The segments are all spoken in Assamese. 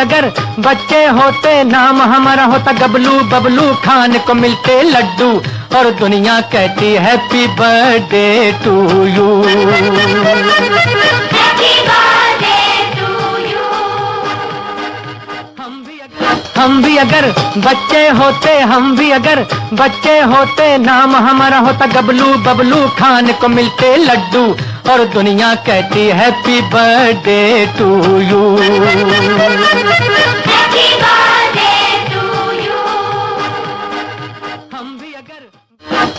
अगर बच्चे होते नाम हमारा होता गबलू बबलू खान को मिलते लड्डू और दुनिया कहती हैप्पी बर्थडे टू यू। हम भी अगर बच्चे होते हम भी अगर बच्चे होते नाम हमारा होता गबलू बबलू खान को मिलते लड्डू और दुनिया कहती हैप्पी बर्थडे टू यू।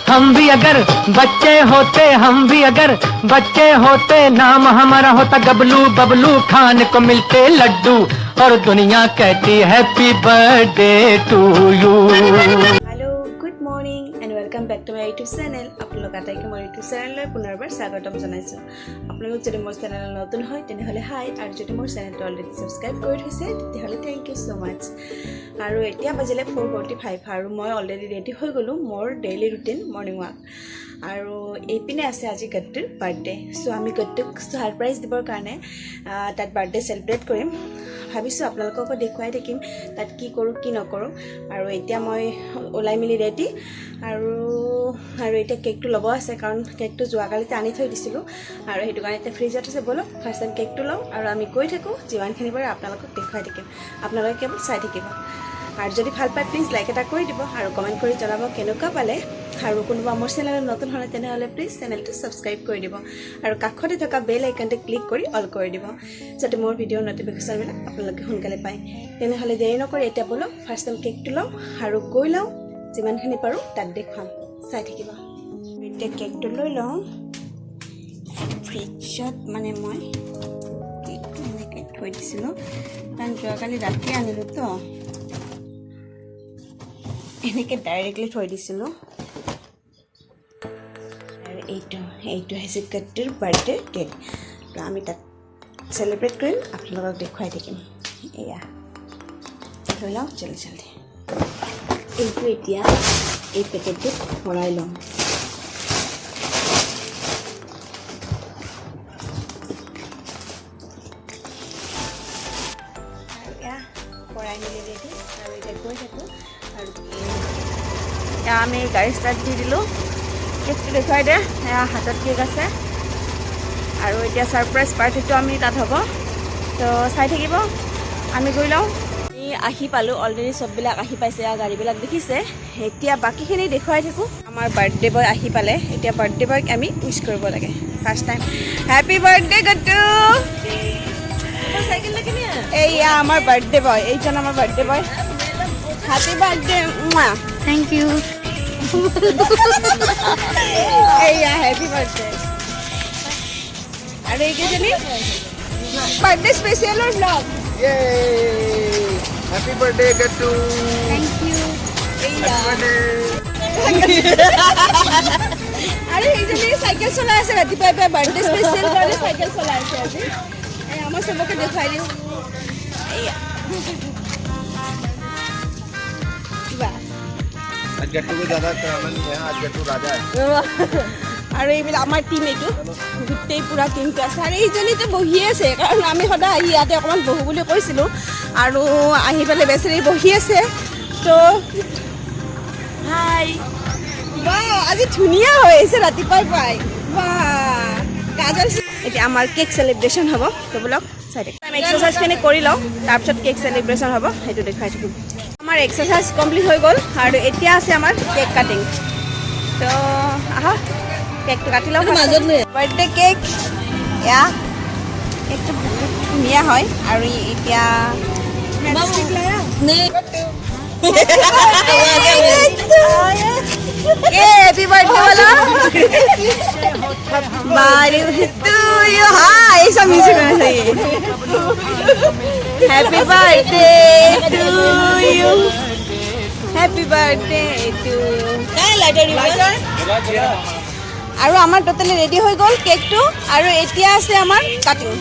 हम भी अगर बच्चे होते हम भी अगर बच्चे होते नाम हमारा होता गबलू बबलू खान को मिलते लड्डू और दुनिया कहती happy birthday to you. Hello good morning and welcome back to my YouTube channel. आपलोक आटाइके मोर यूट्यूब चैनल पुनर्बार स्वागतम जनाइছো। आपलोक যদি मोर चैनल नतुन হয় তেনেহলে হাই আৰু যদি मोर चैनलটো অলৰেডি সাবস্ক্ৰাইব কৰি থৈছে তেতিয়াহলে থ্যাংক ইউ সো মাচ। আৰু এতিয়া বাজিলে 4:45 আৰু মই অলৰেডি ৰেডি হৈ গলো মোৰ ডেইলি ৰুটিন মৰ্নিং ৱাক। আৰু এইপিনে আছে আজি গট্টুৰ বাৰ্থডে। সো আমি গট্টুক সাৰপ্ৰাইজ দিবৰ কাৰণে তাত বাৰ্থডে সেলিব্ৰেট কৰিম ভাবিছো। আপোনালোককো দেখুৱাই থাকিম তাত কি কৰো কি নকৰো। আৰু এতিয়া মই ওলাই মিলি ৰেডি আৰু এতিয়া কেকটো ল'ব আছে কাৰণ কেকটো যোৱাকালিতে আনি থৈ দিছিলো আৰু সেইটো কাৰণে এতিয়া ফ্ৰিজত আছে। বলক ফাৰ্ষ্ট টাইম কেকটো লওঁ আৰু আমি গৈ থাকোঁ যিমানখিনি পাৰে আপোনালোকক দেখুৱাই থাকিম। আপোনালোকে কেৱল চাই থাকিব আৰু যদি ভাল পায় প্লিজ লাইক এটা কৰি দিব আৰু কমেণ্ট কৰি জনাব কেনেকুৱা পালে। আৰু কোনোবা মোৰ চেনেলত নতুন হ'লে তেনেহ'লে প্লিজ চেনেলটো ছাবস্ক্ৰাইব কৰি দিব আৰু কাষতে থকা বেল আইকনটো ক্লিক কৰি অল কৰি দিব যাতে মোৰ ভিডিঅ'ৰ নটিফিকেশ্যনবিলাক আপোনালোকে সোনকালে পায়। তেনেহ'লে দেৰি নকৰি এতিয়া বলক ফাৰ্ষ্ট টাইম কেকটো লওঁ আৰু গৈ লওঁ যিমানখিনি পাৰোঁ তাত দেখুৱাম। চাই থাকিব। এতিয়া কেকটো লৈ লওঁ ফ্ৰিজত। মানে মই কেকটো এনেকৈ থৈ দিছিলোঁ কাৰণ যোৱাকালি ৰাতি আনিলোঁ তো এনেকৈ ডাইৰেক্টলি থৈ দিছিলোঁ। আৰু এইটো হৈছে গট্টুৰ বাৰ্থডে কেক। তো আমি তাত চেলিব্ৰেট কৰিম আপোনালোকক দেখুৱাই থাকিম। এয়া লৈ লওঁ জলদি। এইটো এতিয়া এই পেকেটটোত ভৰাই লওঁ। ভৰাই মেলি ৰেডি আৰু এতিয়া গৈ থাকোঁ। আৰু এতিয়া আমি গাড়ী ষ্টাৰ্ট দি দিলোঁ। কেকটো দেখুৱাই দে। এয়া হাতত কেক আছে আৰু এতিয়া ছাৰপ্ৰাইজ পাৰ্টিটো আমি তাত হ'ব তো চাই থাকিব। আমি গৈ লওঁ। আহি পালোঁ অলৰেডি চববিলাক আহি পাইছে আৰু গাড়ীবিলাক দেখিছে। এতিয়া বাকীখিনি দেখুৱাই থাকোঁ। আমাৰ বাৰ্থডে বয় আহি পালে। এতিয়া বাৰ্থডে বয়ক আমি উইচ কৰিব লাগে first time. Happy birthday Gattu. এইয়া আমাৰ বাৰ্থডে বয়, এইজন আমাৰ birthday boy. Happy birthday. Thank you. এইয়া হেপী বাৰ্থডে। আৰু এইকেইজনী বাৰ্থডে স্পেচিয়েলৰ blog. Happy birthday, Gattu! Thank you. আৰু এইজনী চাইকেল চলাই আছে ৰাতিপুৱাই পুৱাই বাৰ্থডে স্পেচিয়েল কাৰণে চাইকেল চলাই আছে আজি। আমাৰ চবকে দেখুৱাই দিওঁ। এইয়া आज गट्टू को ज़्यादा आनंद है। आज गट्टू राजा है। আৰু এইবিলাক আমাৰ টিম এইটো গোটেই পূৰা টিমটো আছে। আৰু এইজনীতো বহিয়ে আছে কাৰণ আমি সদায় আহি ইয়াতে অকণমান বহো বুলি কৈছিলোঁ আৰু আহি পেলাই বেচেৰি বহি আছে। তো হাই বা আজি ধুনীয়া হৈ আহিছে ৰাতিপুৱাই পুৱাই। বা কাজল। এতিয়া আমাৰ কেক চেলিব্ৰেশ্যন হ'ব তো বলক চাই থাকি এক্সাৰচাইজখিনি কৰি লওঁ তাৰপিছত কেক চেলিব্ৰেশ্যন হ'ব সেইটো দেখুৱাই থাকিম। আমাৰ এক্সাৰচাইজ কমপ্লিট হৈ গ'ল আৰু এতিয়া আছে আমাৰ কেক কাটিং। তো আহা কেকটো কাটি লওঁ। বাৰ্থডে কেক এয়া কেকটো বহুত ধুনীয়া হয় আৰু এতিয়া हैप्पी बर्थडे वाला बारी टू यू। हाँ ऐसा म्यूजिक होना चाहिए। Happy birthday to you. Happy birthday to. আৰু আমাৰ টোটালি ৰেডি হৈ গ'ল কেকটো আৰু এতিয়া আছে আমাৰ cutting.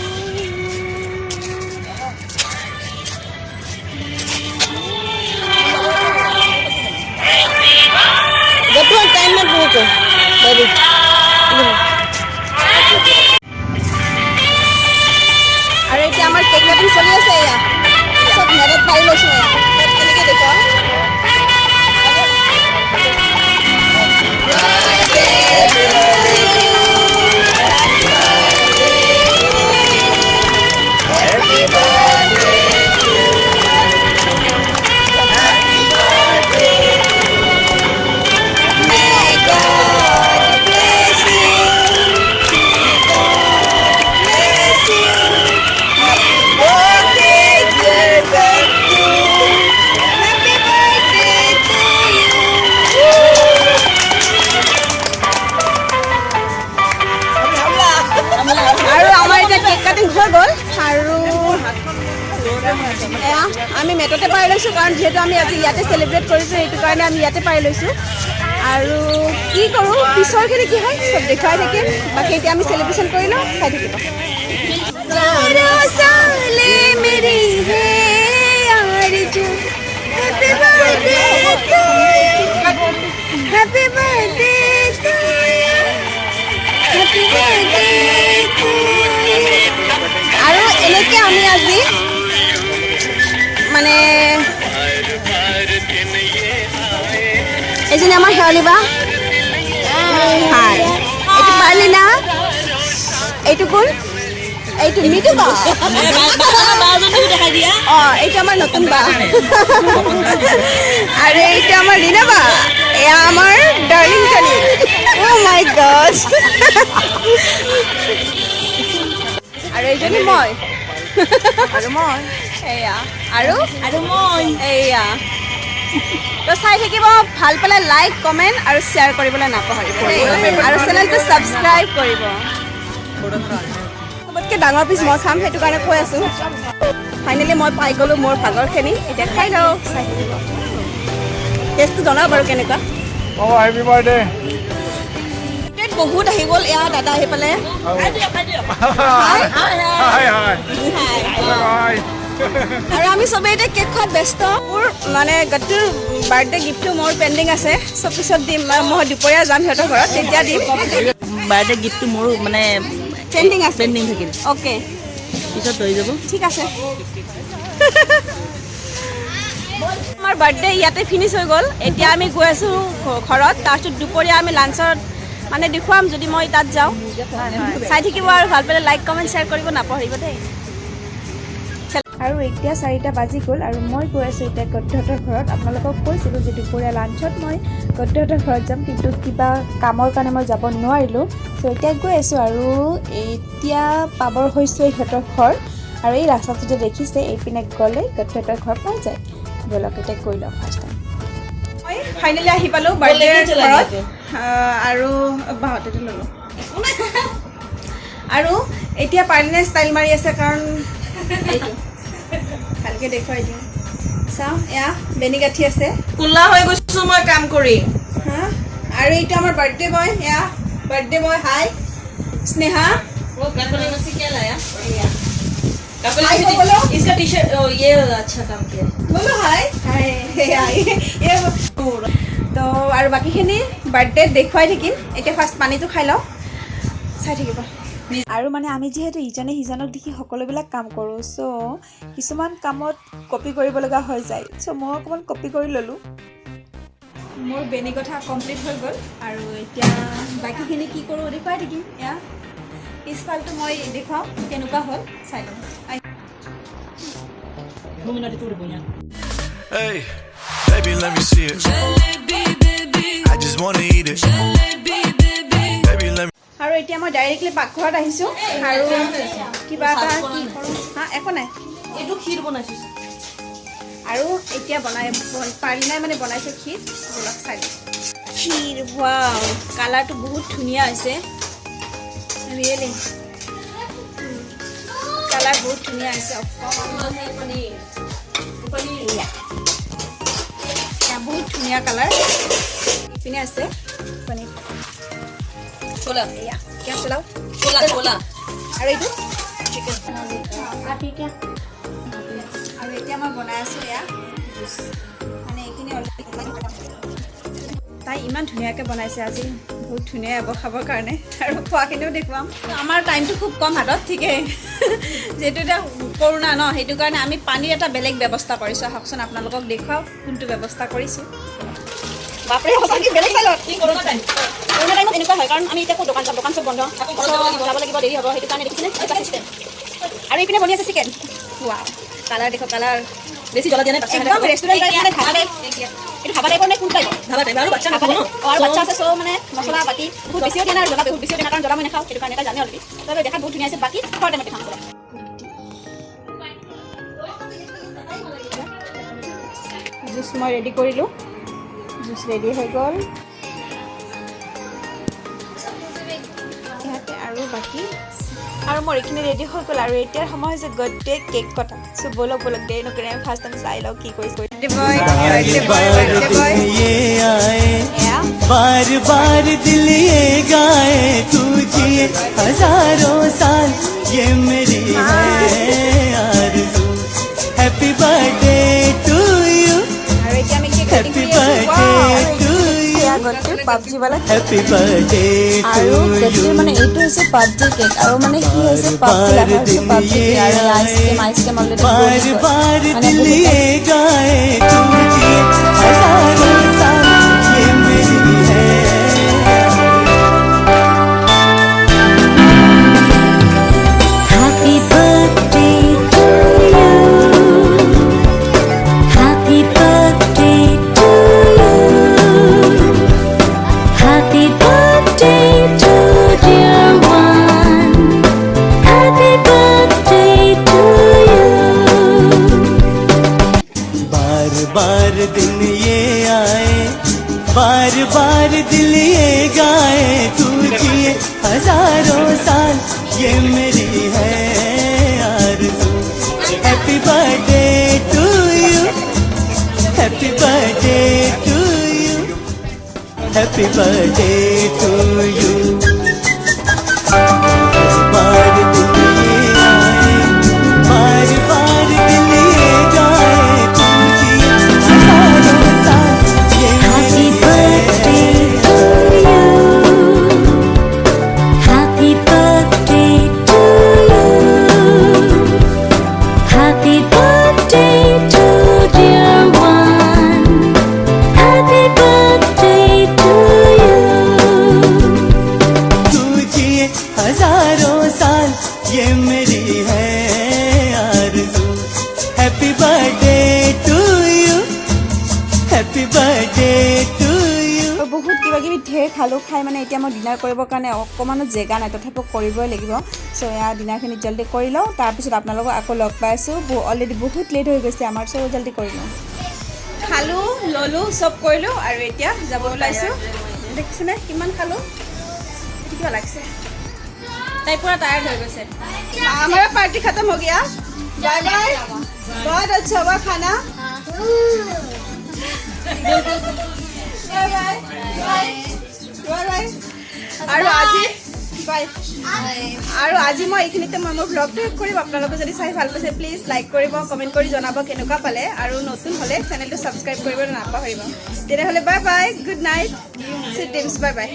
Betul time mat buku. Baby. আৰু এতিয়া আমাৰ কেক কাটিং চলি আছে। এয়া চব পাই লৈছোঁ কাৰণ যিহেতু আমি আজি ইয়াতে চেলিব্ৰেট কৰিছোঁ সেইটো কাৰণে আমি ইয়াতে পাই লৈছোঁ আৰু কি কৰোঁ পিছৰখিনি কি হয় চব দেখুৱাই থাকিম বাকী এতিয়া আমি চেলিব্ৰেশ্যন কৰি লওঁ চাই থাকিব Happy birthday to you. Happy birthday to you. আৰু এনেকৈ আমি আজি মানে এইজনী আমাৰ শেৱালী বা হাই এইটো পাৰ্লিনা এইটো কোন এইটো মিটু বা অঁ এইটো আমাৰ নতুন বা আৰু এইটো আমাৰ লীনা বা এয়া আমাৰ ডাৰ্লিং জনী অ' মাই গড আৰু এইজনী মই আৰু মই এয়া আৰু মই এয়া তো চাই থাকিব ভাল পালে লাইক কমেণ্ট আৰু শ্বেয়াৰ কৰিবলৈ নাপাহৰিব আৰু চেনেলটো ছাবস্ক্ৰাইব কৰিব চবতকৈ ডাঙৰ পিচ মই খাম সেইটো কাৰণে কৈ আছোঁ ফাইনেলি মই পাই গ'লোঁ মোৰ ভাগৰখিনি এতিয়া খাই লওঁ চাই থাকিব টেষ্টটো জনাওঁ বাৰু কেনেকুৱা Oh, happy birthday. বহুত আহি গ'ল এয়া দাদা আহি পালে Hi. আৰু আমি চবেই এতিয়া কেক খোৱাত ব্যস্ত মোৰ মানে গট্টুৰ বাৰ্থডে গিফ্টটো মোৰ পেণ্ডিং আছে চব পিছত দিম মই দুপৰীয়া যাম সিহঁতৰ ঘৰত তেতিয়া দিম বাৰ্থডে গিফ্টটো মোৰো মানে পেণ্ডিং আছে পেণ্ডিং থাকিল অ'কে পিছত লৈ যাব ঠিক আছে আমাৰ বাৰ্থডে ইয়াতে ফিনিছ হৈ গ'ল এতিয়া আমি গৈ আছোঁ ঘৰত তাৰপিছত দুপৰীয়া আমি লাঞ্চত মানে দেখুৱাম যদি মই তাত যাওঁ চাই থাকিব আৰু ভাল পালে লাইক কমেণ্ট শ্বেয়াৰ কৰিব নাপাহৰিব দেই আৰু এতিয়া 4টা বাজি গ'ল আৰু মই গৈ আছোঁ এতিয়া গদ্দহঁতৰ ঘৰত আপোনালোকক কৈছিলোঁ যে দুপৰীয়া লাঞ্চত মই গদ্দহঁতৰ ঘৰত যাম কিন্তু কিবা কামৰ কাৰণে মই যাব নোৱাৰিলোঁ চ' এতিয়া গৈ আছোঁ আৰু এতিয়া পাবৰ হৈছোঁ সিহঁতৰ ঘৰ আৰু এই ৰাস্তাটো যে দেখিছে এইপিনে গ'লে গদ্দহঁতৰ ঘৰ পাই যায় ব'লক এতিয়া কৈ লওঁ ফাৰ্ষ্ট টাইম মই ফাইনেলি আহি পালোঁ বাৰ্থডেৰ ঘৰত আৰু বাহঁতেতো ল'লোঁ আৰু এতিয়া পাৰ্লিনে ষ্টাইল মাৰি আছে কাৰণ এইটো ভালকৈ দেখুৱাই দিওঁ চাওঁ এয়া বেনি গাঁঠি আছে কোলা হৈ গৈছোঁ মই কাম কৰি হা আৰু এইটো আমাৰ বাৰ্থডে বয় এয়া বাৰ্থডে বয় হাই স্নেহা इसका टी शर्ट ये अच्छा काम किया बोलो हाय हाय ये তো আৰু বাকীখিনি বাৰ্থডে দেখুৱাই থাকিম এতিয়া ফাৰ্ষ্ট পানীটো খাই লওঁ চাই থাকিব আৰু মানে আমি যিহেতু ইজনে সিজনক দেখি সকলোবিলাক কাম কৰোঁ চ' কিছুমান কামত কপি কৰিব লগা হৈ যায় চ' মই অকণমান কপি কৰি ল'লোঁ মোৰ বেনি কথা কমপ্লিট হৈ গ'ল আৰু এতিয়া বাকীখিনি কি কৰোঁ দেখুৱাই থাকিম এয়া পিছফালটো মই দেখুৱাওঁ কেনেকুৱা হ'ল চাই লওঁ Hey, baby, let me see it. I just wanna eat it. Baby, let me. আৰু এতিয়া মই ডাইৰেক্টলি পাকঘৰত আহিছোঁ আৰু কিবা এটা কি কৰোঁ হা একো নাই এইটো ক্ষীৰ বনাইছোঁ আৰু এতিয়া পাৰ্লিনাই মানে বনাইছে ক্ষীৰ ব'লক চাই লওঁ ক্ষীৰ ৱাও কালাৰটো বহুত ধুনীয়া হৈছে ৰিয়েলি কালাৰ বহুত ধুনীয়া হৈছে বহুত ধুনীয়া কালাৰ ইপিনে আছে পনীৰ छोला এয়া क्या চলাও छोला আৰু এইটো চিকেন আৰু এতিয়া মই বনাই আছোঁ এয়া জুচ মানে এইখিনি তাই ইমান ধুনীয়াকৈ বনাইছে আজি বহুত ধুনীয়া হ'ব খাবৰ কাৰণে আৰু খোৱাখিনিও দেখুৱাম আমাৰ টাইমটো খুব কম হাতত ঠিকেই যিহেতু এতিয়া কৰোণা ন সেইটো কাৰণে আমি পানীৰ এটা বেলেগ ব্যৱস্থা কৰিছোঁ আহকচোন আপোনালোকক দেখুৱাওঁ কোনটো ব্যৱস্থা কৰিছোঁ বাপৰে সঁচাকৈ বেলেগ চাইলত কি কৰোণা টাইম এনেকুৱা হয় কাৰণ আমি এতিয়া দোকান চব বন্ধ যাব লাগিব দেৰি হ'ব সেইটো কাৰণে দেখিছেনে এটা চিষ্টেম আৰু এইপিনে বনি আছে চিকেন ৱাও কালাৰ দেখো কালাৰ বেছি জ্বলা দিয়া নাই একদম ৰেষ্টুৰেণ্ট টাইপ মানে ধাবা টাইপ এইটো ধাবা টাইপৰ নে কোন টাইপৰ ধাবা টাইপ আৰু বাচ্চা নাখাব ন আৰু বাচ্চা আছে চ' মানে মছলা বাকী বহুত বেছিও দিয়া নাই আৰু জ্বলা বহুত বেছিও দিয়া নাই কাৰণ জ্বলা মই নাখাওঁ সেইটো কাৰণে এটা জানে অলৰেডি তবে দেখাত বহুত ধুনীয়া আছে বাকী খোৱাৰ টাইমতে খাম জুচ মই ৰেডি কৰিলোঁ জুচ ৰেডি হৈ গ'ল ইয়াতে আৰু বাকী আৰু মোৰ এইখিনি ৰেডি হৈ গ'ল আৰু এতিয়াৰ সময় হৈছে গড্ডে কেক কটা চ' সো বলক দেৰি নকৰি আমি ফাৰ্ষ্ট টাইম চাই লওঁ কি কৰিছে ये आए बार बार दिल ये गाए तू जिए हजारों साल ये मेरी है आरज़ू हैप्पी बर्थडे टू यू আৰু এতিয়া আমি কেক কাটিং हैप्पी কৰি बर्थडे टू সেয়া यू গ'লটো পাবজি वाला हैप्पी बर्थडे আৰু टू কেকটোৰ यू মানে এইটো হৈছে পাবজি কেক আৰু মানে কি হৈছে পাবজি লাভ হৈছে পাবজি আৰু আইচক্ৰীম অলৰেডি बार बार মানে दिल বহুত ये गाए तू जिए हजारों साल ये मेरी है Happy birthday to you. Happy birthday to you. Happy birthday to dear one. Happy birthday to you. बार बार दिन ये आए बार बार दिल ये गाए तू जिए हजारों साल ये मेरी है आरज़ू happy birthday to you happy birthday to you happy birthday to you बार दिन ये आए बार बार दिल ये गाए तू जिए हजारों साल ये Happy मेरी birthday to you. Happy birthday to you. Happy birthday to dear one. Happy birthday to you. तू जिए हजारों साल ये मेरी है आरज़ू happy birthday to you happy birthday to you বহুত কিবা কিবি ঢেৰ খালোঁ খাই মানে এতিয়া মই ডিনাৰ কৰিবৰ কাৰণে অকণমানো জেগা নাই তথাপিও কৰিবই লাগিব চ' এয়া ডিনাৰখিনি জল্দি কৰি লওঁ তাৰপিছত আপোনালোকক আকৌ লগ পাই আছোঁ অলৰেডি বহুত লেট হৈ গৈছে আমাৰ চ' জল্দি কৰি লওঁ খালোঁ ল'লোঁ চব কৰিলোঁ আৰু এতিয়া যাব ওলাইছোঁ দেখিছেনে কিমান খালোঁ কিবা লাগছে তাই পুৰা টায়াৰ্ড হৈ গৈছে আমাৰ পাৰ্টি খতম হৈ গয়া বাই বাই বহুত আচ্ছা हुआ খানা বাই বাই বাই বাই আৰু আজি বাই আৰু আজি মই এইখিনিতে মই মোৰ ব্লগটো শেষ কৰিম আপোনালোকে যদি চাই ভাল পাইছে প্লিজ লাইক কৰিব কমেণ্ট কৰি জনাব কেনেকুৱা পালে আৰু নতুন হ'লে চেনেলটো ছাবস্ক্ৰাইব কৰিবলৈ নাপাহৰিব তেনেহ'লে bye bye good night sweet dreams bye বাই